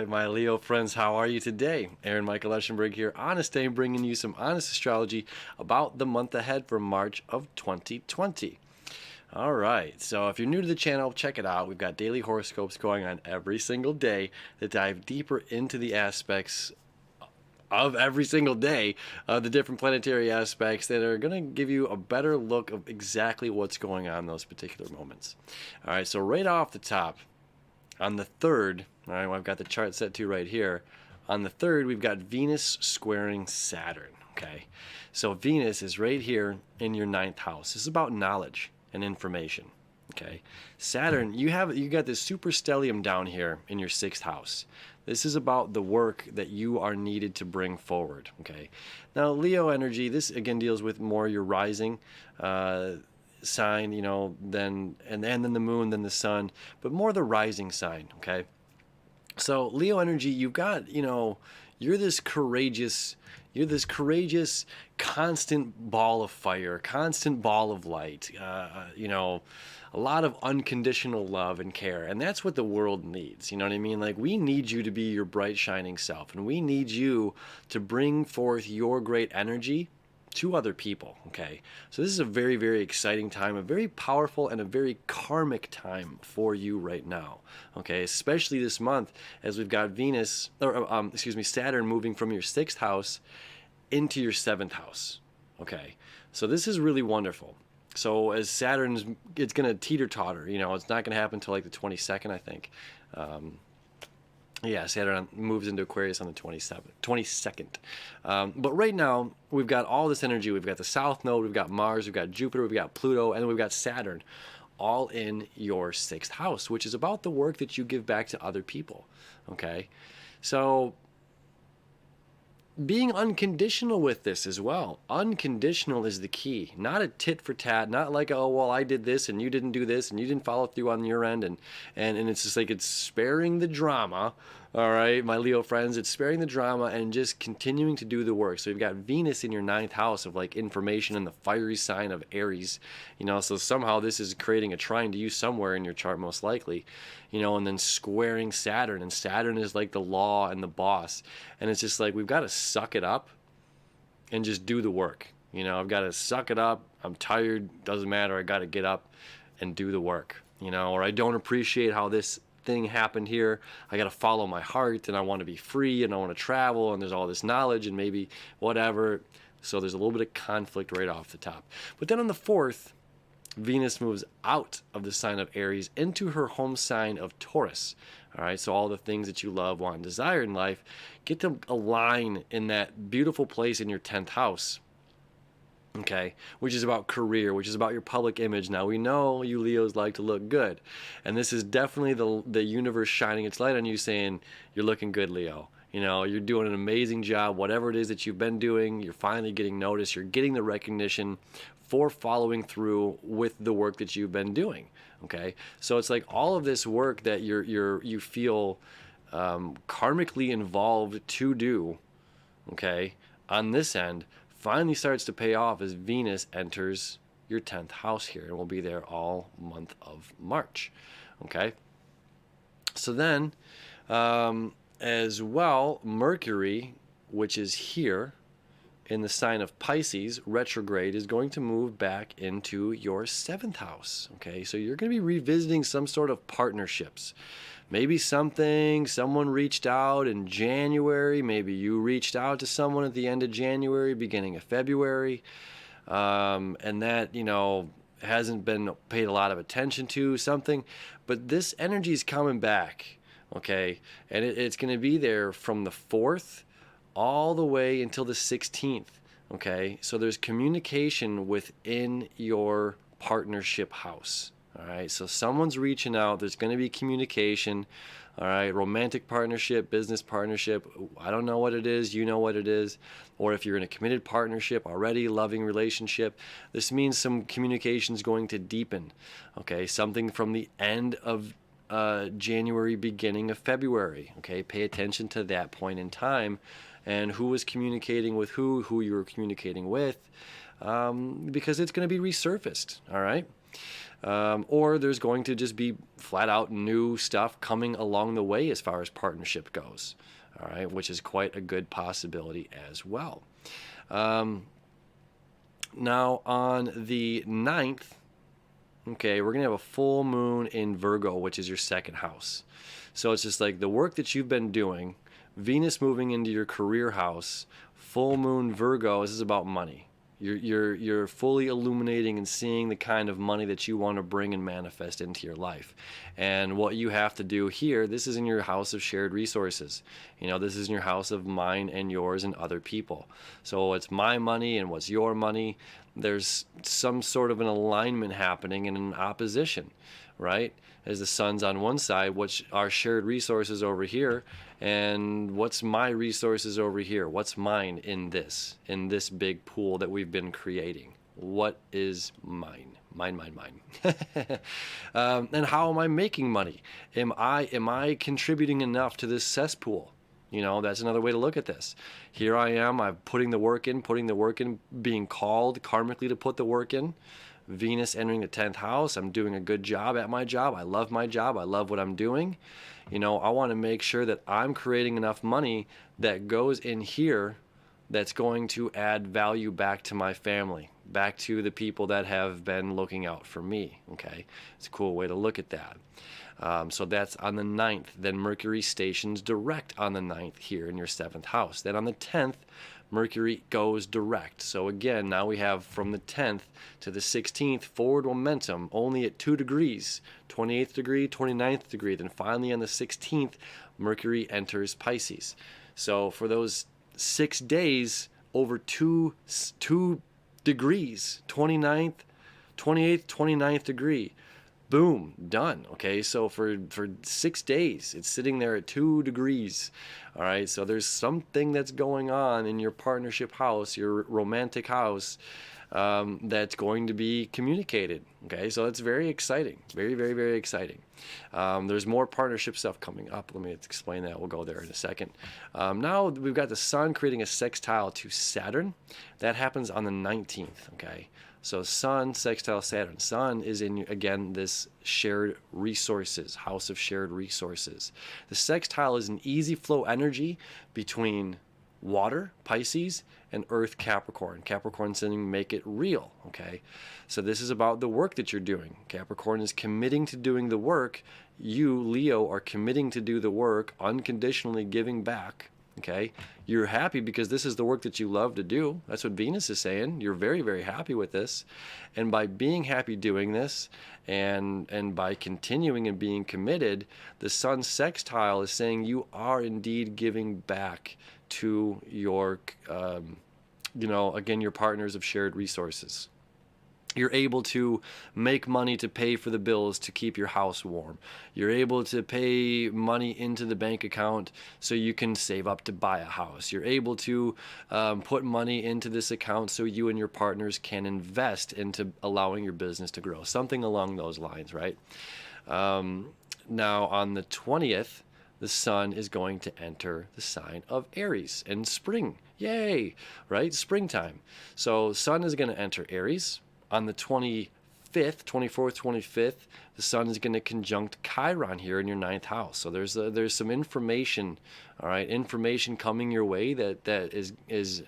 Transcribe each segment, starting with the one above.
right, my Leo friends, how are you today? Michael Eschenburg here, Honest Day, bringing you some honest astrology about the month ahead for March of 2020. All right, so if you're new to the channel, check it out. We've got daily horoscopes going on every single day that dive deeper into the aspects of every single day, the different planetary aspects that are going to give you a better look of exactly what's going on in those particular moments. All right, so right off the top, on the 3rd, all right, well, I've got the chart set to right here. On the 3rd, we've got Venus squaring Saturn, okay? So Venus is right here in your 9th house. This is about knowledge and information, okay? Saturn, you got this super stellium down here in your 6th house. This is about the work that you are needed to bring forward, okay? Now, Leo energy, this again deals with more your rising sign, you know, then then the moon, then the sun, but more the rising sign, okay? So Leo energy, you've got, you know, you're this courageous, constant ball of fire, constant ball of light, you know, a lot of unconditional love and care. And that's what the world needs. You know what I mean? Like, we need you to be your bright, shining self. And we need you to bring forth your great energy to other people, okay? So this is a very, very exciting time, a very powerful and a very karmic time for you right now, okay? Especially this month as we've got Saturn moving from your 6th house into your 7th house, okay? So this is really wonderful. So as it's going to teeter-totter, you know, it's not going to happen until like the 22nd, I think. Yeah, Saturn moves into Aquarius on the 22nd. But right now, we've got all this energy. We've got the South Node, we've got Mars, we've got Jupiter, we've got Pluto, and then we've got Saturn, all in your 6th house, which is about the work that you give back to other people, okay? So being unconditional with this as well. Unconditional is the key. Not a tit for tat, not like, oh, well, I did this and you didn't do this and you didn't follow through on your end. And it's just like, it's sparing the drama. All right, my Leo friends, it's sparing the drama and just continuing to do the work. So you've got Venus in your 9th house of like information and the fiery sign of Aries, you know, so somehow this is creating a trine to you somewhere in your chart, most likely, you know, and then squaring Saturn, and Saturn is like the law and the boss. And it's just like, we've got to suck it up and just do the work. You know, I've got to suck it up. I'm tired. Doesn't matter. I got to get up and do the work, you know, or I don't appreciate how this thing happened here. I got to follow my heart, and I want to be free, and I want to travel, and there's all this knowledge and maybe whatever. So there's a little bit of conflict right off the top. But then on the 4th, Venus moves out of the sign of Aries into her home sign of Taurus. All right, so all the things that you love, want, and desire in life get to align in that beautiful place in your 10th house, okay, which is about career, which is about your public image. Now, we know you Leos like to look good, and this is definitely the universe shining its light on you, saying, you're looking good, Leo. You know, you're doing an amazing job. Whatever it is that you've been doing, you're finally getting noticed. You're getting the recognition for following through with the work that you've been doing, okay? So it's like all of this work that you feel karmically involved to do, okay, on this end, finally starts to pay off as Venus enters your 10th house here, and will be there all month of March, okay? So then, as well, Mercury, which is here in the sign of Pisces, retrograde, is going to move back into your 7th house, okay? So you're going to be revisiting some sort of partnerships. Maybe someone reached out in January. Maybe you reached out to someone at the end of January, beginning of February, and that, you know, hasn't been paid a lot of attention to, something. But this energy is coming back, okay? And it's going to be there from the 4th all the way until the 16th, okay? So there's communication within your partnership house. All right, so someone's reaching out. There's going to be communication. All right, romantic partnership, business partnership. I don't know what it is. You know what it is. Or if you're in a committed partnership already, loving relationship, this means some communication is going to deepen. Okay, something from the end of January, beginning of February. Okay, pay attention to that point in time and who was communicating with who you were communicating with, because it's going to be resurfaced. All right. or there's going to just be flat out new stuff coming along the way as far as partnership goes. All right, which is quite a good possibility as well. Now on the 9th, okay, we're going to have a full moon in Virgo, which is your second house. So it's just like the work that you've been doing, Venus moving into your career house, full moon Virgo, this is about money. You're fully illuminating and seeing the kind of money that you want to bring and manifest into your life. And what you have to do here, this is in your house of shared resources. This is in your house of mine and yours and other people. So it's my money and what's your money. There's some sort of an alignment happening and an opposition, right? As the sun's on one side, what's our shared resources over here, and what's my resources over here? What's mine in this big pool that we've been creating? What is mine? Mine. And how am I making money? Am I contributing enough to this cesspool? That's another way to look at this. Here I am, I'm putting the work in, being called karmically to put the work in. Venus entering the 10th house. I'm doing a good job at my job. I love my job. I love what I'm doing. I want to make sure that I'm creating enough money that goes in here that's going to add value back to my family, back to the people that have been looking out for me. Okay, it's a cool way to look at that. So that's on the 9th. Then Mercury stations direct on the 9th here in your 7th house. Then on the 10th, Mercury goes direct. So again, now we have from the 10th to the 16th forward momentum only at 2 degrees, 28th degree, 29th degree. Then finally on the 16th, Mercury enters Pisces. So for those 6 days, over 2 degrees, 29th, 28th, 29th degree. Boom, done. Okay, so for 6 days, it's sitting there at 2 degrees. All right, so there's something that's going on in your partnership house, your romantic house, that's going to be communicated. Okay, so it's very exciting, very, very, very exciting. There's more partnership stuff coming up. Let me explain that. We'll go there in a second. Now we've got the Sun creating a sextile to Saturn. That happens on the 19th. Okay. So Sun, sextile Saturn. Sun is in, again, this shared resources, house of shared resources. The sextile is an easy flow energy between water, Pisces, and Earth, Capricorn. Capricorn saying make it real, okay? So this is about the work that you're doing. Capricorn is committing to doing the work. You, Leo, are committing to do the work, unconditionally giving back. Okay, you're happy because this is the work that you love to do. That's what Venus is saying. You're very, very happy with this. And by being happy doing this and by continuing and being committed, the Sun sextile is saying you are indeed giving back to your, again, your partners of shared resources. You're able to make money to pay for the bills to keep your house warm. You're able to pay money into the bank account so you can save up to buy a house. You're able to put money into this account so you and your partners can invest into allowing your business to grow. Something along those lines, right? Now on the 20th, the Sun is going to enter the sign of Aries in spring. Yay, right? Springtime. So Sun is going to enter Aries. On the 25th, 24th, 25th, the Sun is going to conjunct Chiron here in your 9th house. So there's some information, all right, information coming your way that is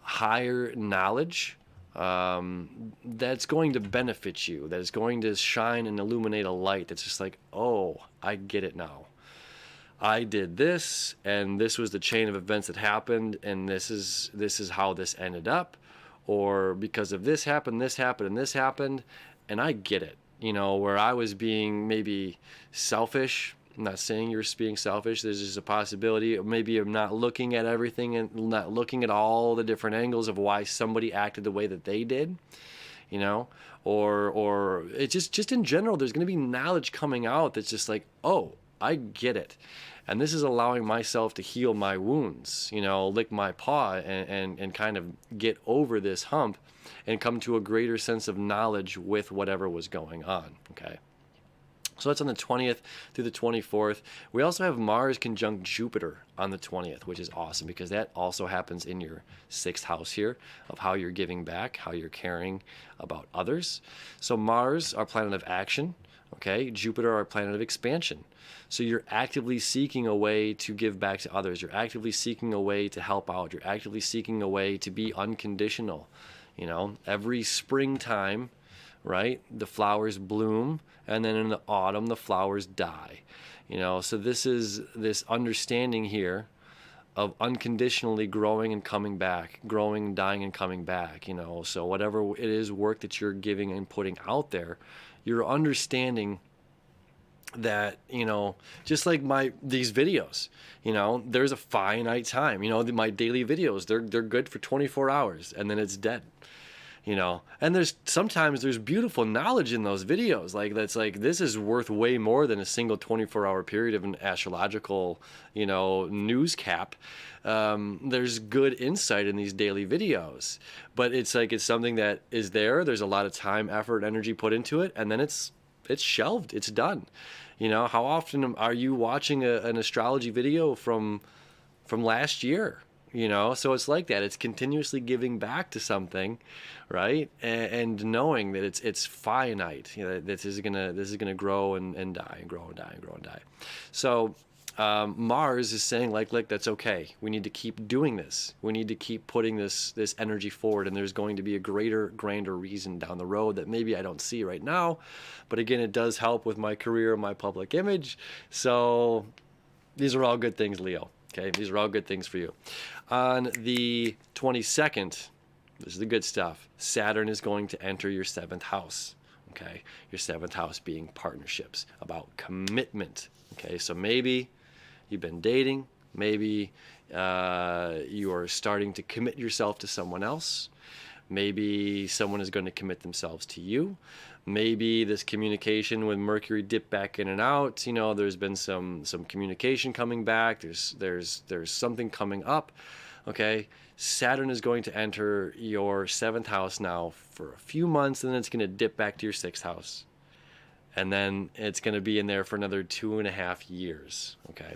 higher knowledge that's going to benefit you, that is going to shine and illuminate a light that's just like, oh, I get it now. I did this, and this was the chain of events that happened, and this is how this ended up. Or because of this happened, and this happened, and I get it. Where I was being maybe selfish. I'm not saying you're being selfish. There's just a possibility of maybe I'm not looking at everything and not looking at all the different angles of why somebody acted the way that they did. Or it's just in general, there's going to be knowledge coming out that's just like, oh, I get it. And this is allowing myself to heal my wounds, lick my paw and kind of get over this hump and come to a greater sense of knowledge with whatever was going on, okay? So that's on the 20th through the 24th. We also have Mars conjunct Jupiter on the 20th, which is awesome because that also happens in your 6th house here of how you're giving back, how you're caring about others. So Mars, our planet of action, okay? Jupiter, our planet of expansion. So you're actively seeking a way to give back to others. You're actively seeking a way to help out. You're actively seeking a way to be unconditional. Every springtime, right? The flowers bloom, and then in the autumn, the flowers die. So this is this understanding here of unconditionally growing and coming back, growing, dying, and coming back. So whatever it is, work that you're giving and putting out there, you're understanding that just like these videos, there's a finite time. My daily videos, they're good for 24 hours and then it's dead. And there's beautiful knowledge in those videos. This is worth way more than a single 24-hour period of an astrological, news cap. There's good insight in these daily videos, but it's something that is there. There's a lot of time, effort, energy put into it, and then it's shelved. It's done. How often are you watching an astrology video from last year? So it's like that. It's continuously giving back to something, right? And knowing that it's finite. This is gonna grow and die and grow and die and grow and die. So Mars is saying like that's okay. We need to keep doing this. We need to keep putting this energy forward. And there's going to be a grander reason down the road that maybe I don't see right now. But again, it does help with my career, my public image. So these are all good things, Leo. Okay, these are all good things for you. On the 22nd, this is the good stuff. Saturn is going to enter your 7th house. Okay, your 7th house being partnerships, about commitment. Okay, so maybe you've been dating, maybe you are starting to commit yourself to someone else. Maybe someone is going to commit themselves to you. Maybe this communication with Mercury dipped back in and out. There's been some communication coming back. There's something coming up. Okay, Saturn is going to enter your 7th house now for a few months, and then it's going to dip back to your 6th house, and then it's going to be in there for another 2.5 years. Okay.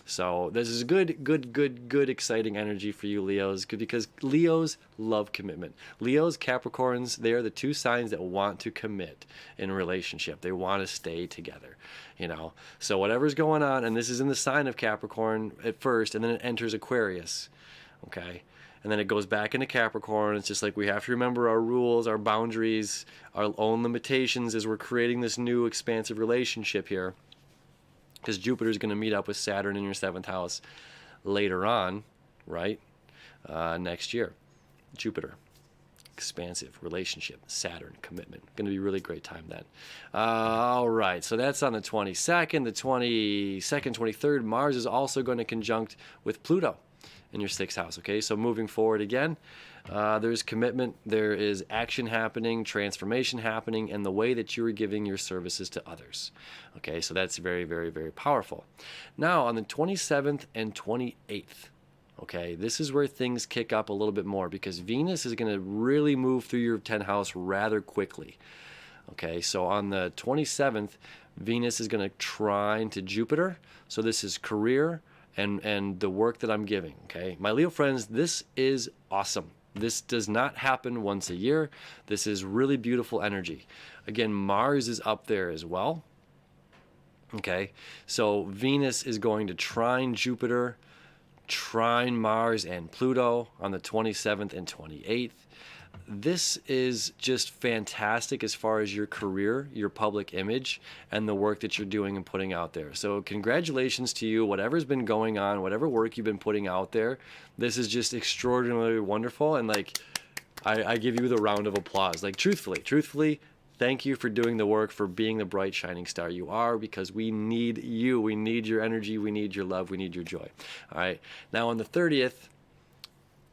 So this is good, exciting energy for you, Leos, because Leos love commitment. Leos, Capricorns, they are the two signs that want to commit in a relationship. They want to stay together, So whatever's going on, and this is in the sign of Capricorn at first, and then it enters Aquarius, okay? And then it goes back into Capricorn. It's just like we have to remember our rules, our boundaries, our own limitations as we're creating this new expansive relationship here. Because Jupiter is going to meet up with Saturn in your 7th house later on, right? Next year. Jupiter, expansive relationship, Saturn, commitment. Going to be a really great time then. All right, so that's on the 22nd. The 22nd, 23rd, Mars is also going to conjunct with Pluto in your 6th house, okay? So moving forward again, there's commitment, there is action happening, transformation happening, and the way that you are giving your services to others. Okay, so that's very, very, very powerful. Now, on the 27th and 28th, okay, this is where things kick up a little bit more because Venus is going to really move through your 10th house rather quickly. Okay, so on the 27th, Venus is going to trine to Jupiter. So this is career and the work that I'm giving. Okay, my Leo friends, this is awesome. This does not happen once a year. This is really beautiful energy. Again, Mars is up there as well. Okay, so Venus is going to trine Jupiter, trine Mars and Pluto on the 27th and 28th. This is just fantastic as far as your career, your public image, and the work that you're doing and putting out there. So congratulations to you, whatever's been going on, whatever work you've been putting out there. This is just extraordinarily wonderful. And I give you the round of applause. Truthfully, thank you for doing the work, for being the bright, shining star you are, because we need you. We need your energy. We need your love. We need your joy. All right. Now on the 30th,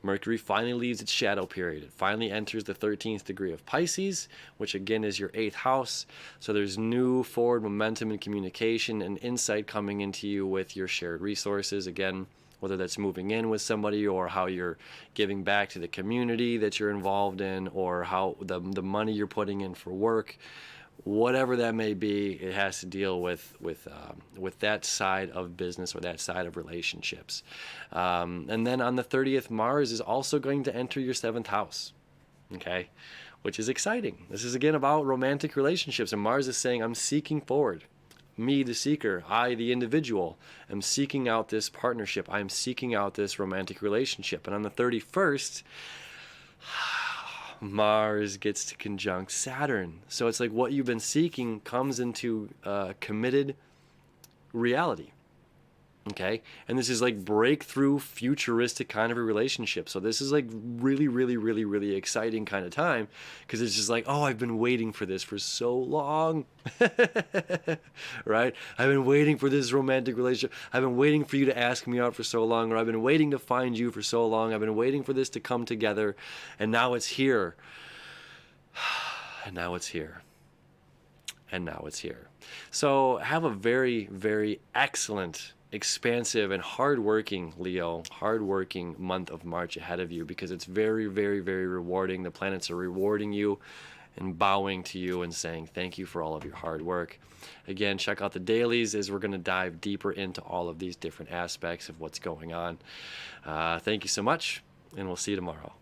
Mercury finally leaves its shadow period. It finally enters the 13th degree of Pisces, which again is your 8th house. So there's new forward momentum and communication and insight coming into you with your shared resources. Again, whether that's moving in with somebody or how you're giving back to the community that you're involved in or how the money you're putting in for work. whatever that may be, it has to deal with that side of business or that side of relationships. And then on the 30th, Mars is also going to enter your 7th house. Okay, which is exciting. This is again about romantic relationships, and Mars is saying, I'm seeking forward. Me, the seeker, I, the individual, am seeking out this partnership. I'm seeking out this romantic relationship. And on the 31st, Mars gets to conjunct Saturn. So it's like what you've been seeking comes into committed reality. Okay, and this is like breakthrough, futuristic kind of a relationship. So this is like really, really, really, really exciting kind of time, because it's just like, oh, I've been waiting for this for so long, right? I've been waiting for this romantic relationship. I've been waiting for you to ask me out for so long, or I've been waiting to find you for so long. I've been waiting for this to come together, and now it's here. And now it's here. And now it's here. So have a very, very excellent, expansive, and hardworking, Leo, hardworking month of March ahead of you, because it's very, very, very rewarding. The planets are rewarding you and bowing to you and saying thank you for all of your hard work. Again, check out the dailies as we're going to dive deeper into all of these different aspects of what's going on. Thank you so much, and we'll see you tomorrow.